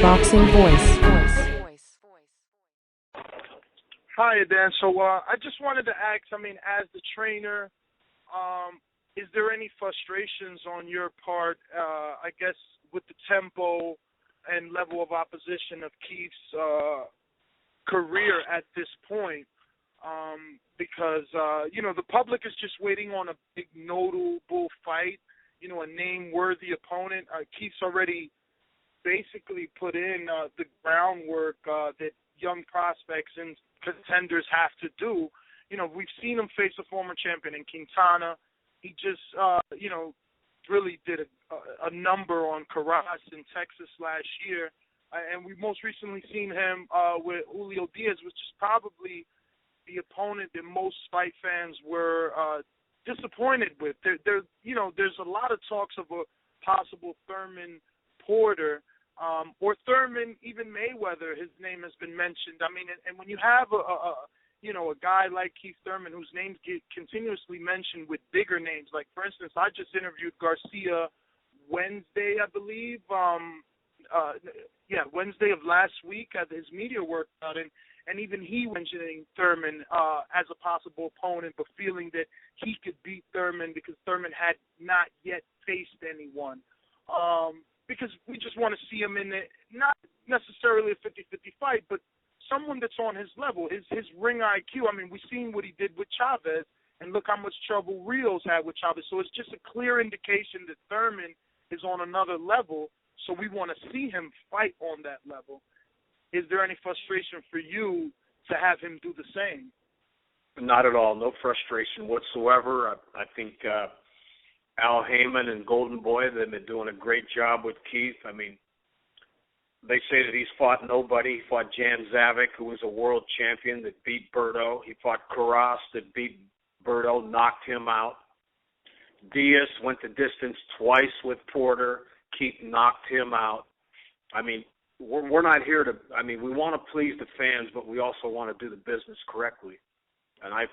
boxing voice. Hi, Dan. So I just wanted to ask, as the trainer, is there any frustrations on your part, I guess, with the tempo and level of opposition of Keith's career at this point? Because, the public is just waiting on a big notable fight, a name-worthy opponent. Keith's already basically put in the groundwork that young prospects and contenders have to do. We've seen him face a former champion in Quintana. He just, really did a number on Carras in Texas last year. And we've most recently seen him with Julio Diaz, which is probably the opponent that most fight fans were disappointed with. There's a lot of talks of a possible Thurman Porter, or Thurman, even Mayweather, his name has been mentioned. And when you have a guy like Keith Thurman whose names get continuously mentioned with bigger names, like, for instance, I just interviewed Garcia Wednesday, I believe, Wednesday of last week at his media workout, and even he mentioning Thurman as a possible opponent, but feeling that he could beat Thurman because Thurman had not yet faced anyone. Because we just want to see him in not necessarily a 50-50 fight, but someone that's on his level, his ring IQ. We've seen what he did with Chavez, and look how much trouble Rios had with Chavez. So it's just a clear indication that Thurman is on another level, so we want to see him fight on that level. Is there any frustration for you to have him do the same? Not at all. No frustration whatsoever. I think Al Heyman and Golden Boy, they've been doing a great job with Keith. They say that he's fought nobody. He fought Jan Zavic, who was a world champion that beat Berto. He fought Carras that beat Berto, knocked him out. Diaz went the distance twice with Porter. Keith knocked him out. We're not here to, we want to please the fans, but we also want to do the business correctly. And I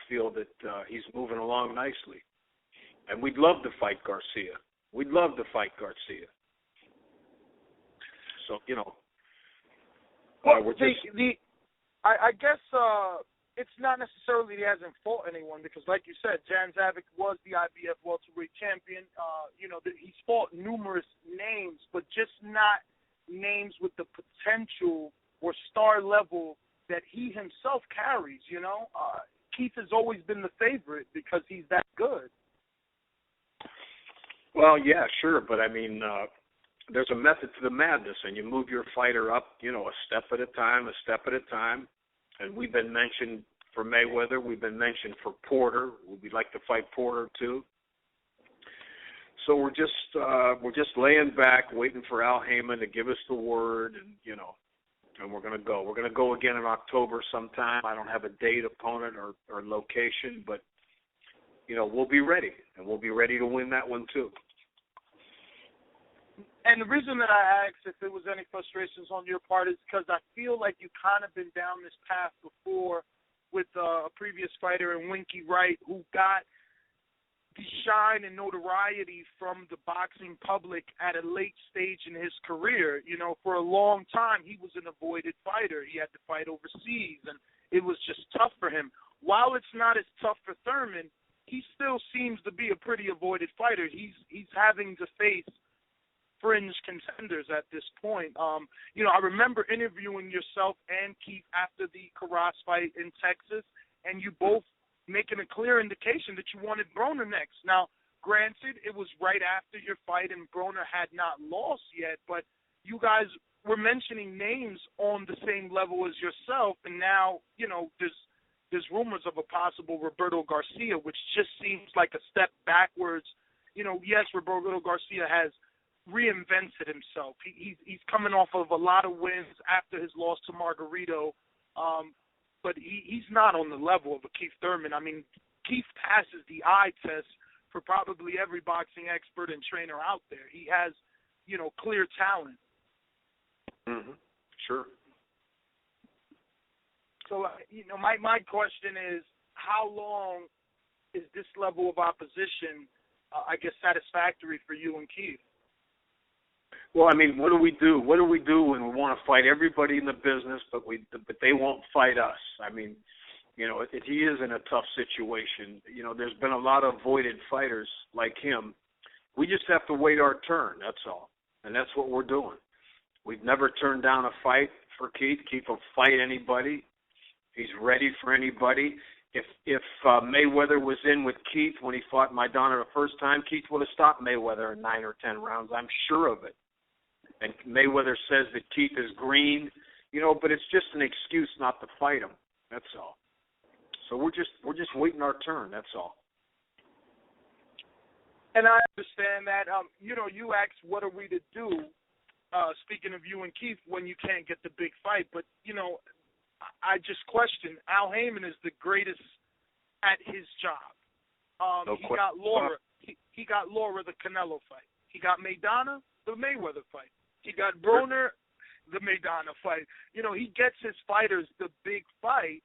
feel that he's moving along nicely. And we'd love to fight Garcia. So, we're just... I guess it's not necessarily he hasn't fought anyone because, like you said, Jan Zavic was the IBF welterweight champion. He's fought numerous names, but just not names with the potential or star level that he himself carries, Keith has always been the favorite because he's that good. Well, yeah, sure, but there's a method to the madness, and you move your fighter up, a step at a time. And we've been mentioned for Mayweather. We've been mentioned for Porter. We'd like to fight Porter too. So we're just laying back, waiting for Al Heyman to give us the word, and we're going to go. We're going to go again in October sometime. I don't have a date, opponent, or location, but we'll be ready, and we'll be ready to win that one too. And the reason that I asked if there was any frustrations on your part is because I feel like you've kind of been down this path before with a previous fighter in Winky Wright who got the shine and notoriety from the boxing public at a late stage in his career. For a long time, he was an avoided fighter. He had to fight overseas, and it was just tough for him. While it's not as tough for Thurman, he still seems to be a pretty avoided fighter. He's having to face fringe contenders at this point. I remember interviewing yourself and Keith after the Carras fight in Texas, and you both making a clear indication that you wanted Broner next. Now, granted, it was right after your fight, and Broner had not lost yet, but you guys were mentioning names on the same level as yourself, and now, there's rumors of a possible Roberto Garcia, which just seems like a step backwards. Yes, Roberto Garcia has reinvented himself. He's coming off of a lot of wins after his loss to Margarito, but he's not on the level of a Keith Thurman. Keith passes the eye test for probably every boxing expert and trainer out there. He has, clear talent. Mm-hmm. Sure. So, my question is, how long is this level of opposition, satisfactory for you and Keith? Well, I mean, what do we do? What do we do when we want to fight everybody in the business, but they won't fight us? I mean, you know, he is in a tough situation. You know, there's been a lot of voided fighters like him. We just have to wait our turn, that's all. And that's what we're doing. We've never turned down a fight for Keith. Keith will fight anybody. He's ready for anybody. If Mayweather was in with Keith when he fought Maidana the first time, Keith would have stopped Mayweather in 9 or 10 rounds. I'm sure of it. And Mayweather says that Keith is green, you know, but it's just an excuse not to fight him. That's all. So we're just waiting our turn. That's all. And I understand that. You know, you asked what are we to do. Speaking of you and Keith, when you can't get the big fight, but you know, I just question. Al Heyman is the greatest at his job. He got Laura. He got Laura the Canelo fight. He got Maidana the Mayweather fight. He got Broner the Maidana fight. You know, he gets his fighters the big fight.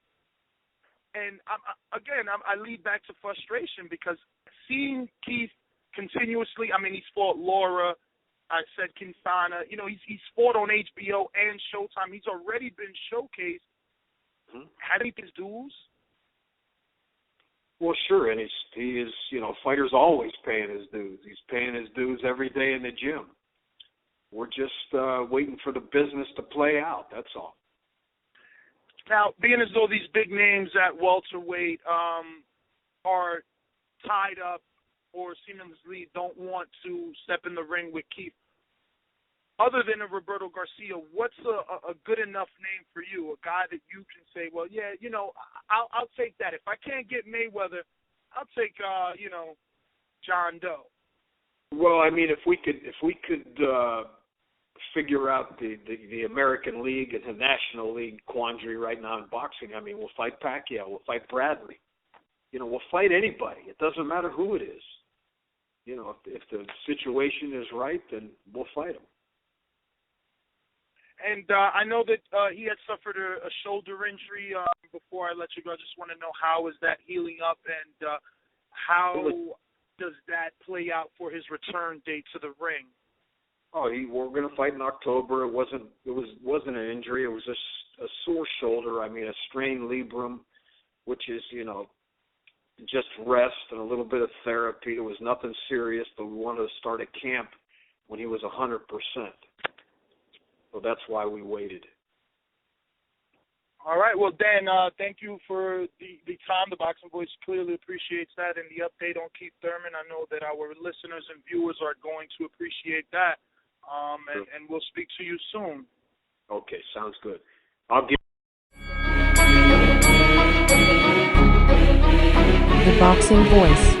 And I lead back to frustration because seeing Keith continuously. I mean, he's fought Laura. I said Quintana. You know, he's fought on HBO and Showtime. He's already been showcased. Had he his dues? Well, sure, and he is. You know, fighters always paying his dues. He's paying his dues every day in the gym. We're just waiting for the business to play out. That's all. Now, being as though these big names at welterweight are tied up or seemingly don't want to step in the ring with Keith, other than a Roberto Garcia, what's a good enough name for you? A guy that you can say, well, yeah, you know, I'll take that. If I can't get Mayweather, I'll take, you know, John Doe. Well, I mean, if we could figure out the American League and the National League quandary right now in boxing, I mean, we'll fight Pacquiao, we'll fight Bradley. You know, we'll fight anybody. It doesn't matter who it is. You know, if the situation is right, then we'll fight him. And I know that he had suffered a shoulder injury. Before I let you go, I just want to know how is that healing up, and how does that play out for his return date to the ring? Oh, we're going to fight in October. It wasn't an injury. It was a sore shoulder. I mean, a strained labrum, which is, you know, just rest and a little bit of therapy. It was nothing serious, but we wanted to start a camp when he was 100%. So that's why we waited. All right. Well, Dan, thank you for the time. The Boxing Voice clearly appreciates that, and the update on Keith Thurman. I know that our listeners and viewers are going to appreciate that. And we'll speak to you soon. Okay, sounds good. I'll give. The Boxing Voice.